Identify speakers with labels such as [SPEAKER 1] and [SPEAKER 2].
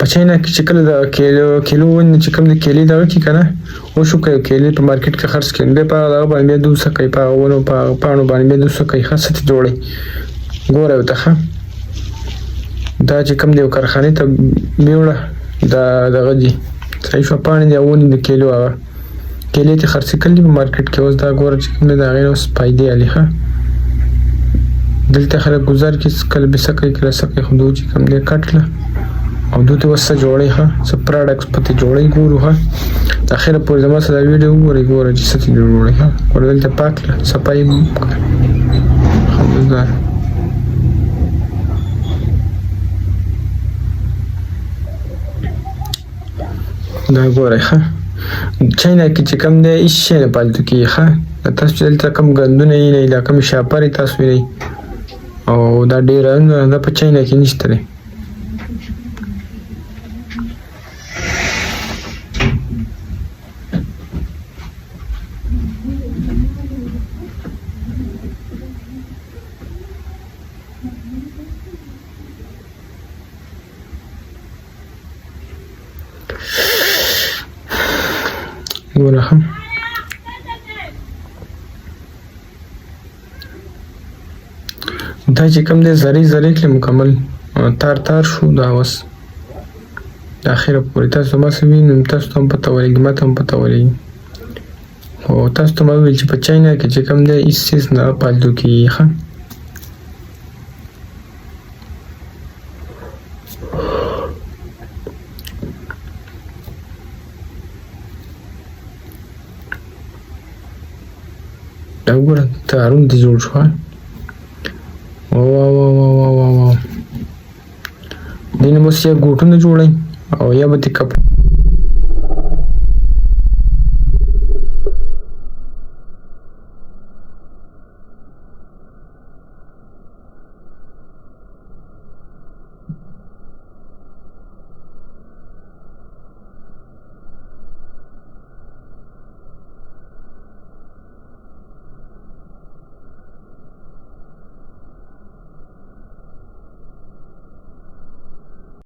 [SPEAKER 1] په چاینا کې چې کله د کیلو ونې چې کوم د کیلې دغه کې که نه وشو که کیلې په مارکیټ کې خرڅ کړي بیا په هغه باندې بیا دوسه کوي په هغه ونو په هغه پاڼو باندې بیا دوسه کوي ښه څه ته جوړوي ګوره ورته ښه دا چې کوم دی یو کارخانې ته بیوړه دا دغه دي صحیح شوه پاڼې دي او ونې د کیلو هغه کیلې ته خرڅې کړي په مارکیټ کې اوس دا ګوره چې کوم دی د هغې نه اوس فایدې علي ښه دلته خلک ګزار کې کله بیسه کوي کله څه کوي خو دوی چې کوم دی کټ کړه او دوی ته اوس څه جوړوي ښه څه پراډکټس پته جوړوي ګورو ښه د اخره پورې زما سره دا ویډیو وګورئ ګوره چې څه ته جوړوي ښه ګوره دلته پاک کړه صفایي مو وکړه خبردار دا ګورئ ښه چاینا کې چې کوم دی هېڅ شی نه پالتو کېږي ښه تاسو چې دلته کوم ګندونه وینئ دا کومې شاپرې تاسو وینئ او دا ډېر دا په چاینا کې نشته دی ګوره ښه دا چې کوم دی زری زری کړي مکمل تار تار شو دا اوس د اخره پورې تاسو ما څه وینم تاسو ته هم پته ولګي ما ته هم پته ولګي خو تاسو ته ما وویل چې په چاینا کې چې کوم دی هېڅ څیز نه پالتو کېږي ښه دا وګوره تارونه دې جوړ شو دې نه اوس یا ګوټونه جوړوي او یا به دې کپړه